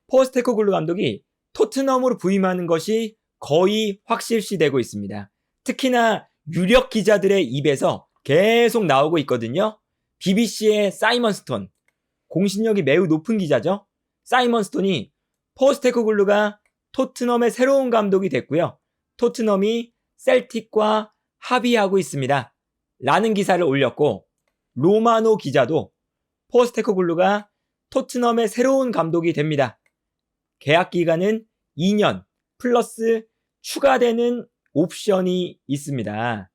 포스테코글루 감독이 토트넘으로 부임하는 것이 거의 확실시되고 있습니다. 특히나 유력 기자들의 입에서 계속 나오고 있거든요. BBC의 사이먼 스톤, 공신력이 매우 높은 기자죠. 사이먼 스톤이 포스테코글루가 토트넘의 새로운 감독이 됐고요. 토트넘이 셀틱과 합의하고 있습니다. 라는 기사를 올렸고, 로마노 기자도 포스테코글루가 토트넘의 새로운 감독이 됩니다. 계약 기간은 2년 플러스 추가되는 옵션이 있습니다.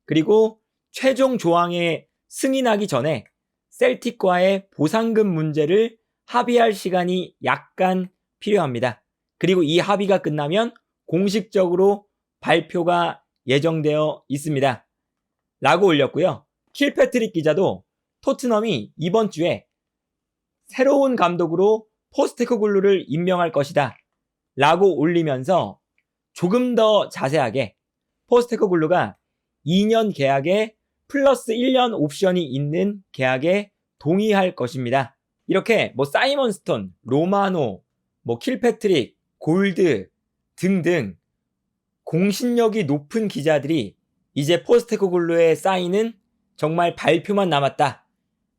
그리고 최종 조항에 승인하기 전에 셀틱과의 보상금 문제를 합의할 시간이 약간 필요합니다. 그리고 이 합의가 끝나면 공식적으로 발표가 예정되어 있습니다. 라고 올렸고요. 킬패트릭 기자도 토트넘이 이번 주에 새로운 감독으로 포스테코글루를 임명할 것이다 라고 올리면서 조금 더 자세하게 포스테코글루가 2년 계약에 플러스 1년 옵션이 있는 계약에 동의할 것입니다. 이렇게 사이먼 스톤, 로마노, 킬패트릭, 골드 등등 공신력이 높은 기자들이 이제 포스테코글루의 사인은 정말 발표만 남았다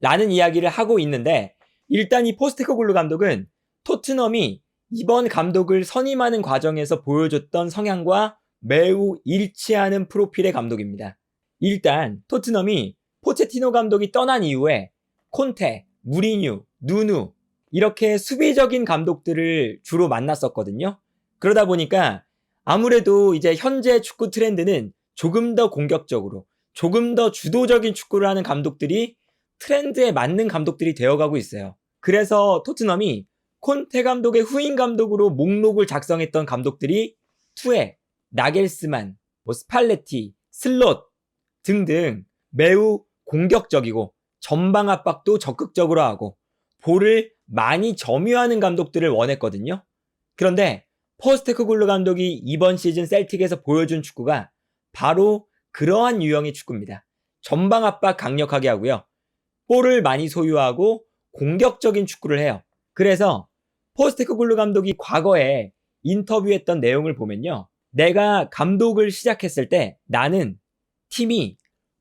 라는 이야기를 하고 있는데, 일단 이 포스테코글루 감독은 토트넘이 이번 감독을 선임하는 과정에서 보여줬던 성향과 매우 일치하는 프로필의 감독입니다. 일단 토트넘이 포체티노 감독이 떠난 이후에 콘테, 무리뉴, 누누 이렇게 수비적인 감독들을 주로 만났었거든요. 그러다 보니까 아무래도 이제 현재 축구 트렌드는 조금 더 공격적으로, 조금 더 주도적인 축구를 하는 감독들이 트렌드에 맞는 감독들이 되어가고 있어요. 그래서 토트넘이 콘테 감독의 후임 감독으로 목록을 작성했던 감독들이 투에, 나겔스만, 스팔레티, 슬롯 등등 매우 공격적이고 전방 압박도 적극적으로 하고 볼을 많이 점유하는 감독들을 원했거든요. 그런데 포스테코글루 감독이 이번 시즌 셀틱에서 보여준 축구가 바로 그러한 유형의 축구입니다. 전방 압박 강력하게 하고요. 볼을 많이 소유하고 공격적인 축구를 해요. 그래서 포스테코글루 감독이 과거에 인터뷰했던 내용을 보면요. 내가 감독을 시작했을 때 나는 팀이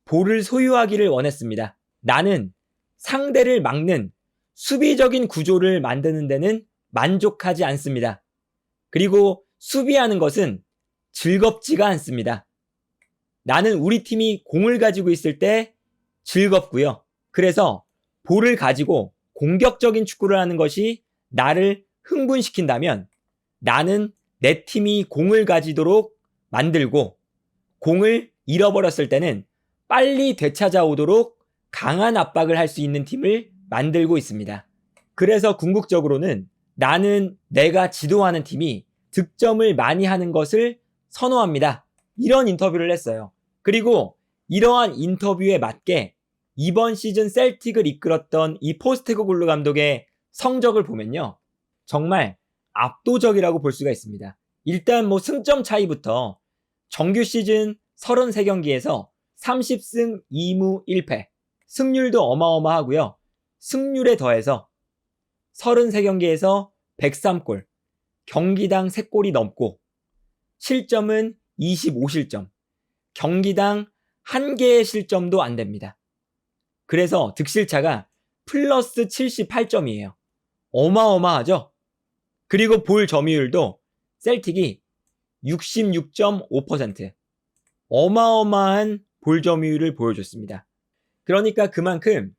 볼을 소유하기를 원했습니다. 나는 상대를 막는 수비적인 구조를 만드는 데는 만족하지 않습니다. 그리고 수비하는 것은 즐겁지가 않습니다. 나는 우리 팀이 공을 가지고 있을 때 즐겁고요. 그래서 볼을 가지고 공격적인 축구를 하는 것이 나를 흥분시킨다면 나는 내 팀이 공을 가지도록 만들고 공을 잃어버렸을 때는 빨리 되찾아오도록 강한 압박을 할 수 있는 팀을 만들고 있습니다. 그래서 궁극적으로는 나는 내가 지도하는 팀이 득점을 많이 하는 것을 선호합니다. 이런 인터뷰를 했어요. 그리고 이러한 인터뷰에 맞게 이번 시즌 셀틱을 이끌었던 이 포스테코글루 감독의 성적을 보면요. 정말 압도적이라고 볼 수가 있습니다. 일단 승점 차이부터 정규 시즌 33경기에서 30승 2무 1패, 승률도 어마어마하고요. 승률에 더해서 33경기에서 103골, 경기당 3골이 넘고 실점은 25실점, 경기당 1개의 실점도 안 됩니다. 그래서 득실차가 플러스 78점이에요. 어마어마하죠? 그리고 볼 점유율도 셀틱이 66.5%, 어마어마한 볼 점유율을 보여줬습니다. 그러니까 그만큼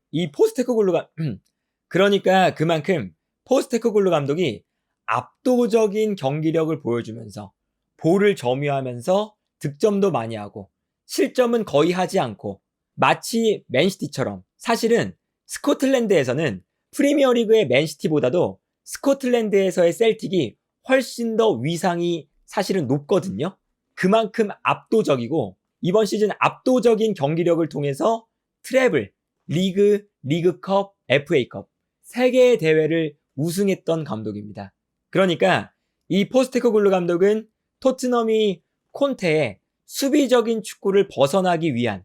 포스테코글루 감독이 압도적인 경기력을 보여주면서 볼을 점유하면서 득점도 많이 하고 실점은 거의 하지 않고, 마치 맨시티처럼, 사실은 스코틀랜드에서는 프리미어리그의 맨시티보다도 스코틀랜드에서의 셀틱이 훨씬 더 위상이 사실은 높거든요. 그만큼 압도적이고 이번 시즌 압도적인 경기력을 통해서 트래블, 리그, 리그컵, FA컵 3개의 대회를 우승했던 감독입니다. 그러니까 이 포스테코글루 감독은 토트넘이 콘테의 수비적인 축구를 벗어나기 위한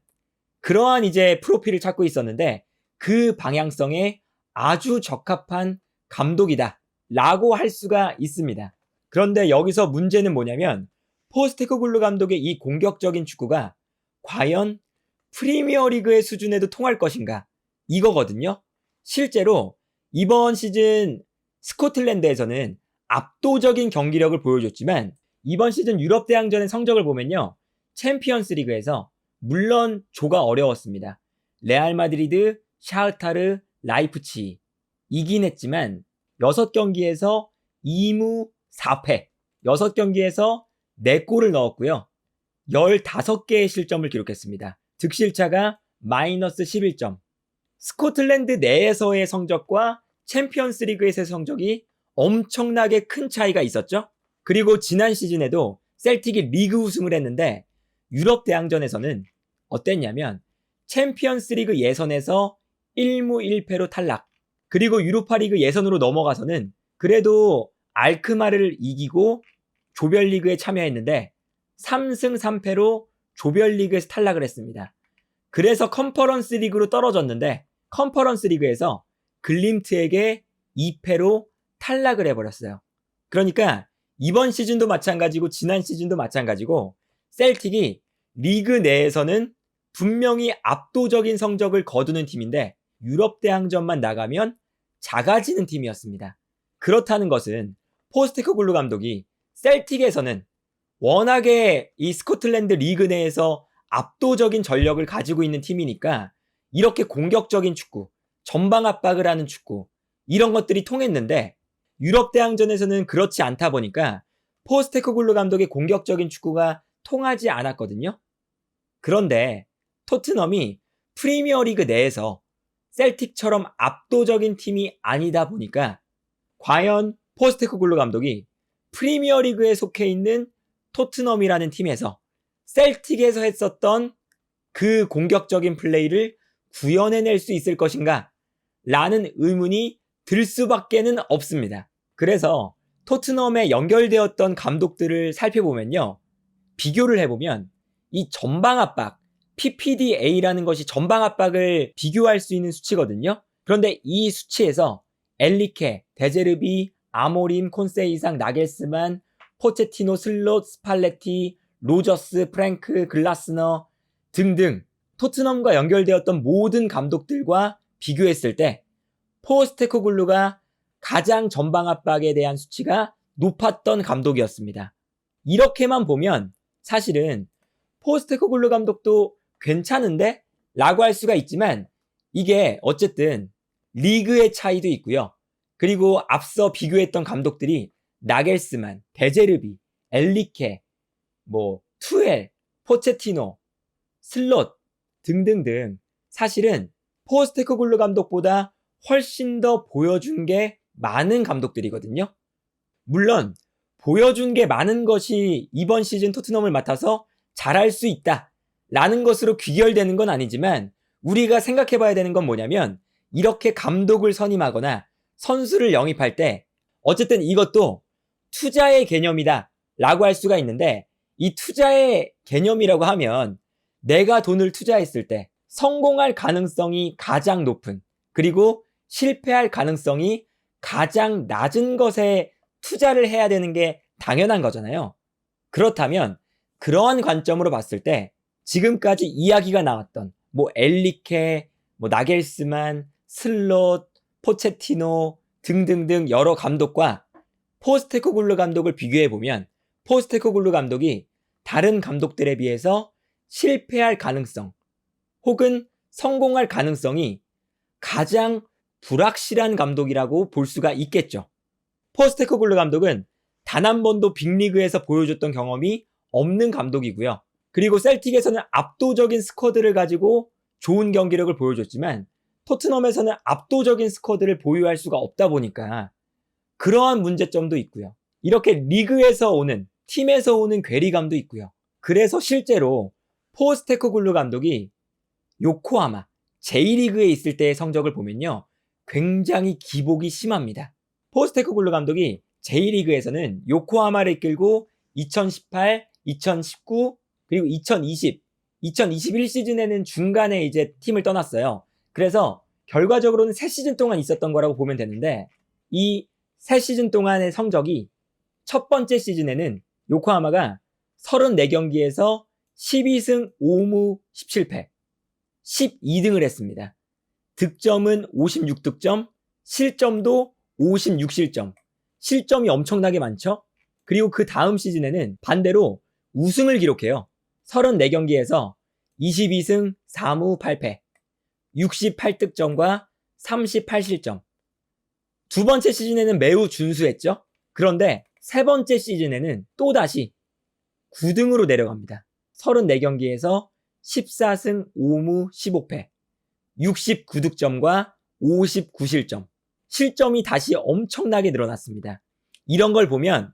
그러한 이제 프로필을 찾고 있었는데 그 방향성에 아주 적합한 감독이다 라고 할 수가 있습니다. 그런데 여기서 문제는 뭐냐면 포스테코글루 감독의 이 공격적인 축구가 과연 프리미어리그의 수준에도 통할 것인가? 이거거든요. 실제로 이번 시즌 스코틀랜드에서는 압도적인 경기력을 보여줬지만 이번 시즌 유럽 대항전의 성적을 보면요. 챔피언스 리그에서 물론 조가 어려웠습니다. 레알 마드리드, 샤흐타르, 라이프치히 이긴 했지만 6경기에서 2무 4패 6경기에서 4골을 넣었고요. 15개의 실점을 기록했습니다. 득실차가 마이너스 11점. 스코틀랜드 내에서의 성적과 챔피언스 리그에서의 성적이 엄청나게 큰 차이가 있었죠. 그리고 지난 시즌에도 셀틱이 리그 우승을 했는데 유럽 대항전에서는 어땠냐면 챔피언스 리그 예선에서 1무 1패로 탈락. 그리고 유로파리그 예선으로 넘어가서는 그래도 알크마르를 이기고 조별리그에 참여했는데 3승 3패로 조별리그에서 탈락을 했습니다. 그래서 컨퍼런스 리그로 떨어졌는데 컨퍼런스 리그에서 글림트에게 2패로 탈락을 해버렸어요. 그러니까 이번 시즌도 마찬가지고 지난 시즌도 마찬가지고 셀틱이 리그 내에서는 분명히 압도적인 성적을 거두는 팀인데 유럽 대항전만 나가면 작아지는 팀이었습니다. 그렇다는 것은 포스테코글루 감독이 셀틱에서는 워낙에 이 스코틀랜드 리그 내에서 압도적인 전력을 가지고 있는 팀이니까 이렇게 공격적인 축구, 전방 압박을 하는 축구 이런 것들이 통했는데 유럽 대항전에서는 그렇지 않다 보니까 포스테코글루 감독의 공격적인 축구가 통하지 않았거든요. 그런데 토트넘이 프리미어리그 내에서 셀틱처럼 압도적인 팀이 아니다 보니까 과연 포스테코글루 감독이 프리미어리그에 속해 있는 토트넘이라는 팀에서 셀틱에서 했었던 그 공격적인 플레이를 구현해낼 수 있을 것인가? 라는 의문이 들 수밖에는 없습니다. 그래서 토트넘에 연결되었던 감독들을 살펴보면요. 비교를 해보면 이 전방 압박, PPDA라는 것이 전방 압박을 비교할 수 있는 수치거든요. 그런데 이 수치에서 엘리케, 데제르비, 아모림, 콘세이상, 나겔스만, 포체티노, 슬롯, 스팔레티, 로저스, 프랭크, 글라스너 등등 토트넘과 연결되었던 모든 감독들과 비교했을 때 포스테코글루가 가장 전방 압박에 대한 수치가 높았던 감독이었습니다. 이렇게만 보면 사실은 포스테코글루 감독도 괜찮은데? 라고 할 수가 있지만 이게 어쨌든 리그의 차이도 있고요. 그리고 앞서 비교했던 감독들이 나겔스만, 데제르비, 엘리케, 투엘, 포체티노, 슬롯 등등등 사실은 포스테코글루 감독보다 훨씬 더 보여준 게 많은 감독들이거든요. 물론 보여준 게 많은 것이 이번 시즌 토트넘을 맡아서 잘할 수 있다 라는 것으로 귀결되는 건 아니지만 우리가 생각해 봐야 되는 건 뭐냐면 이렇게 감독을 선임하거나 선수를 영입할 때 어쨌든 이것도 투자의 개념이다 라고 할 수가 있는데 이 투자의 개념이라고 하면 내가 돈을 투자했을 때 성공할 가능성이 가장 높은 그리고 실패할 가능성이 가장 낮은 것에 투자를 해야 되는 게 당연한 거잖아요. 그렇다면 그러한 관점으로 봤을 때 지금까지 이야기가 나왔던 엘리케, 나겔스만, 슬롯, 포체티노 등등등 여러 감독과 포스테코글루 감독을 비교해보면 포스테코글루 감독이 다른 감독들에 비해서 실패할 가능성 혹은 성공할 가능성이 가장 불확실한 감독이라고 볼 수가 있겠죠. 포스테코글루 감독은 단 한 번도 빅리그에서 보여줬던 경험이 없는 감독이고요. 그리고 셀틱에서는 압도적인 스쿼드를 가지고 좋은 경기력을 보여줬지만 토트넘에서는 압도적인 스쿼드를 보유할 수가 없다 보니까 그러한 문제점도 있고요. 이렇게 리그에서 오는, 팀에서 오는 괴리감도 있고요. 그래서 실제로 포스테코글루 감독이 요코하마, J리그에 있을 때의 성적을 보면요. 굉장히 기복이 심합니다. 포스테코글루 감독이 J리그에서는 요코하마를 이끌고 2018, 2019, 그리고 2020, 2021 시즌에는 중간에 이제 팀을 떠났어요. 그래서 결과적으로는 3시즌 동안 있었던 거라고 보면 되는데 이 세 시즌 동안의 성적이 첫 번째 시즌에는 요코하마가 34경기에서 12승 5무 17패 12등을 했습니다. 득점은 56득점, 실점도 56실점. 실점이 엄청나게 많죠? 그리고 그 다음 시즌에는 반대로 우승을 기록해요. 34경기에서 22승 4무 8패 68득점과 38실점. 두 번째 시즌에는 매우 준수했죠? 그런데 세 번째 시즌에는 또다시 9등으로 내려갑니다. 34경기에서 14승 5무 15패 69득점과 59실점. 실점이 다시 엄청나게 늘어났습니다. 이런 걸 보면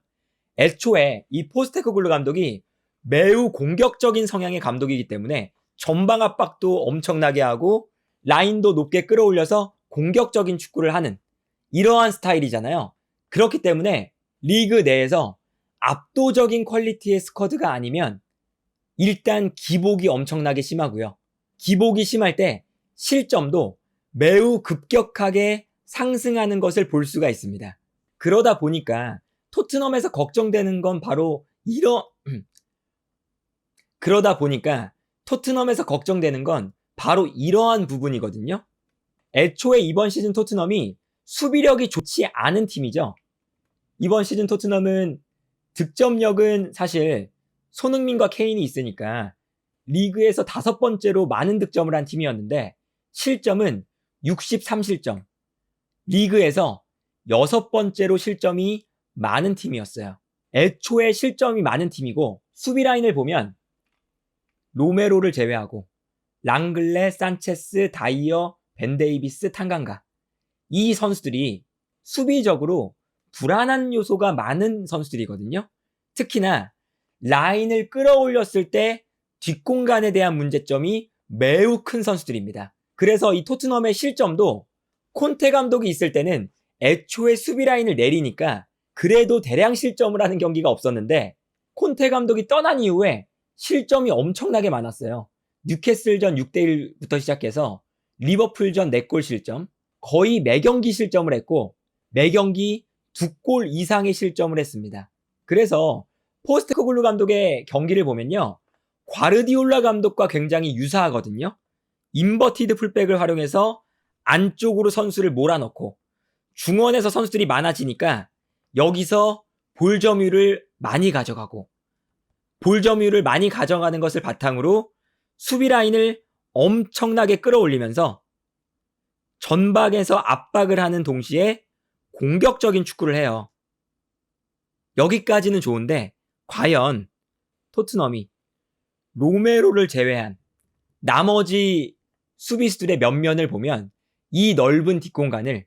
애초에 이 포스테코글루 감독이 매우 공격적인 성향의 감독이기 때문에 전방 압박도 엄청나게 하고 라인도 높게 끌어올려서 공격적인 축구를 하는 이러한 스타일이잖아요. 그렇기 때문에 리그 내에서 압도적인 퀄리티의 스쿼드가 아니면 일단 기복이 엄청나게 심하고요. 기복이 심할 때 실점도 매우 급격하게 상승하는 것을 볼 수가 있습니다. 그러다 보니까 토트넘에서 걱정되는 건 바로 이러한 부분이거든요. 애초에 이번 시즌 토트넘이 수비력이 좋지 않은 팀이죠. 이번 시즌 토트넘은 득점력은 사실 손흥민과 케인이 있으니까 리그에서 5번째로 많은 득점을 한 팀이었는데 실점은 63실점. 리그에서 6번째로 실점이 많은 팀이었어요. 애초에 실점이 많은 팀이고 수비 라인을 보면 로메로를 제외하고 랑글레, 산체스, 다이어, 벤데이비스, 탄강가 이 선수들이 수비적으로 불안한 요소가 많은 선수들이거든요. 특히나 라인을 끌어올렸을 때 뒷공간에 대한 문제점이 매우 큰 선수들입니다. 그래서 이 토트넘의 실점도 콘테 감독이 있을 때는 애초에 수비 라인을 내리니까 그래도 대량 실점을 하는 경기가 없었는데 콘테 감독이 떠난 이후에 실점이 엄청나게 많았어요. 뉴캐슬전 6대1부터 시작해서 리버풀전 4골 실점, 거의 매경기 실점을 했고 매경기 2골 이상의 실점을 했습니다. 그래서 포스테코글루 감독의 경기를 보면요. 과르디올라 감독과 굉장히 유사하거든요. 인버티드 풀백을 활용해서 안쪽으로 선수를 몰아넣고 중원에서 선수들이 많아지니까 여기서 볼 점유율을 많이 가져가고 볼 점유율을 많이 가져가는 것을 바탕으로 수비 라인을 엄청나게 끌어올리면서 전방에서 압박을 하는 동시에 공격적인 축구를 해요. 여기까지는 좋은데 과연 토트넘이 로메로를 제외한 나머지 수비수들의 면면을 보면 이 넓은 뒷공간을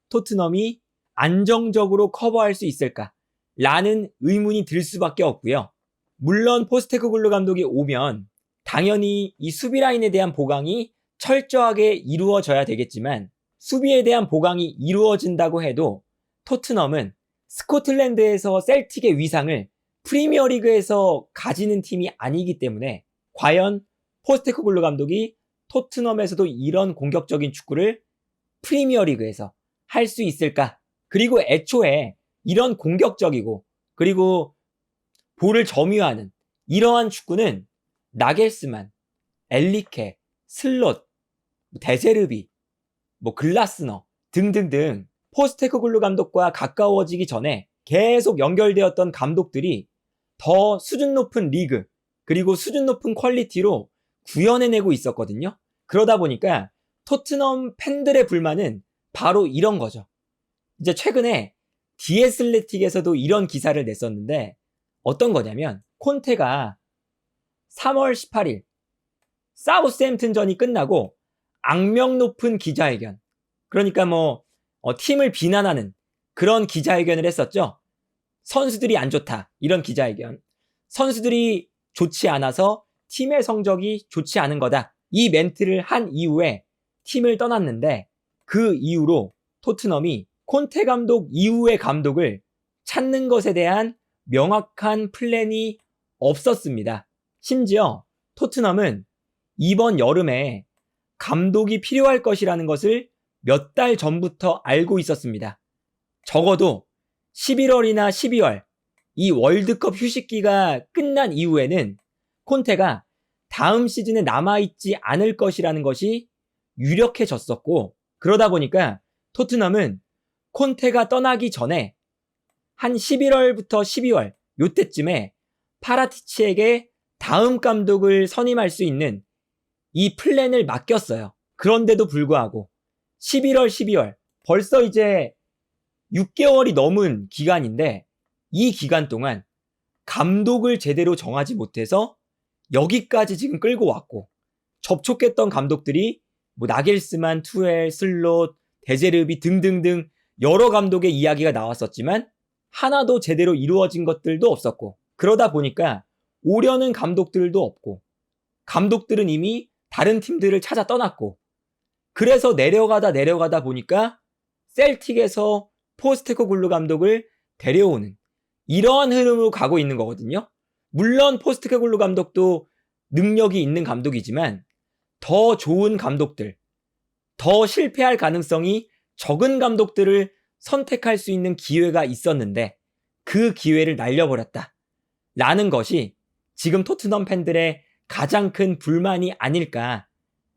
토트넘이 안정적으로 커버할 수 있을까? 라는 의문이 들 수밖에 없고요. 물론 포스테코글루 감독이 오면 당연히 이 수비 라인에 대한 보강이 철저하게 이루어져야 되겠지만 수비에 대한 보강이 이루어진다고 해도 토트넘은 스코틀랜드에서 셀틱의 위상을 프리미어리그에서 가지는 팀이 아니기 때문에 과연 포스테코글루 감독이 토트넘에서도 이런 공격적인 축구를 프리미어리그에서 할 수 있을까? 그리고 애초에 이런 공격적이고 그리고 볼을 점유하는 이러한 축구는 나겔스만, 엘리케, 슬롯, 데세르비, 글라스너 등등등 포스테코글루 감독과 가까워지기 전에 계속 연결되었던 감독들이 더 수준 높은 리그 그리고 수준 높은 퀄리티로 구현해내고 있었거든요. 그러다 보니까 토트넘 팬들의 불만은 바로 이런 거죠. 이제 최근에 디애슬레틱에서도 이런 기사를 냈었는데 어떤 거냐면 콘테가 3월 18일 사우스햄튼전이 끝나고 악명 높은 기자회견, 그러니까 팀을 비난하는 그런 기자회견을 했었죠. 선수들이 안 좋다 이런 기자회견, 선수들이 좋지 않아서 팀의 성적이 좋지 않은 거다 이 멘트를 한 이후에 팀을 떠났는데 그 이후로 토트넘이 콘테 감독 이후의 감독을 찾는 것에 대한 명확한 플랜이 없었습니다. 심지어 토트넘은 이번 여름에 감독이 필요할 것이라는 것을 몇 달 전부터 알고 있었습니다. 적어도 11월이나 12월 이 월드컵 휴식기가 끝난 이후에는 콘테가 다음 시즌에 남아있지 않을 것이라는 것이 유력해졌었고, 그러다 보니까 토트넘은 콘테가 떠나기 전에 한 11월부터 12월 요때쯤에 파라티치에게 다음 감독을 선임할 수 있는 이 플랜을 맡겼어요. 그런데도 불구하고 11월, 12월 벌써 이제 6개월이 넘은 기간인데 이 기간 동안 감독을 제대로 정하지 못해서 여기까지 지금 끌고 왔고, 접촉했던 감독들이 뭐 나겔스만, 투엘, 슬롯, 데제르비 등등등 여러 감독의 이야기가 나왔었지만 하나도 제대로 이루어진 것들도 없었고, 그러다 보니까 오려는 감독들도 없고, 감독들은 이미 다른 팀들을 찾아 떠났고, 그래서 내려가다 보니까 셀틱에서 포스테코글루 감독을 데려오는 이러한 흐름으로 가고 있는 거거든요. 물론 포스테코글루 감독도 능력이 있는 감독이지만 더 좋은 감독들, 더 실패할 가능성이 적은 감독들을 선택할 수 있는 기회가 있었는데 그 기회를 날려버렸다 라는 것이 지금 토트넘 팬들의 가장 큰 불만이 아닐까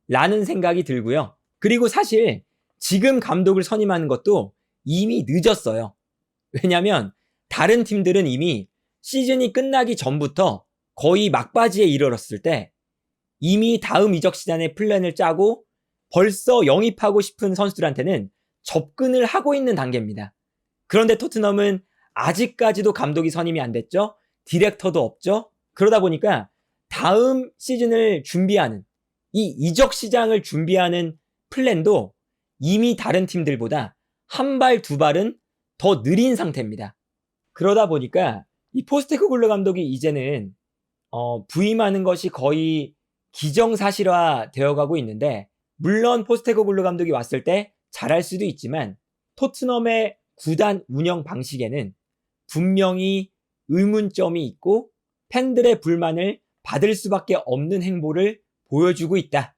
라는 생각이 들고요. 그리고 사실 지금 감독을 선임하는 것도 이미 늦었어요. 왜냐면 다른 팀들은 이미 시즌이 끝나기 전부터 거의 막바지에 이르렀을 때 이미 다음 이적 시장의 플랜을 짜고 벌써 영입하고 싶은 선수들한테는 접근을 하고 있는 단계입니다. 그런데 토트넘은 아직까지도 감독이 선임이 안 됐죠. 디렉터도 없죠. 그러다 보니까 다음 시즌을 준비하는 이 이적 시장을 준비하는 플랜도 이미 다른 팀들보다 한 발, 두 발은 더 느린 상태입니다. 그러다 보니까 이 포스테코글루 감독이 이제는 부임하는 것이 거의 기정사실화 되어가고 있는데, 물론 포스테코글루 감독이 왔을 때 잘할 수도 있지만 토트넘의 구단 운영 방식에는 분명히 의문점이 있고 팬들의 불만을 받을 수밖에 없는 행보를 보여주고 있다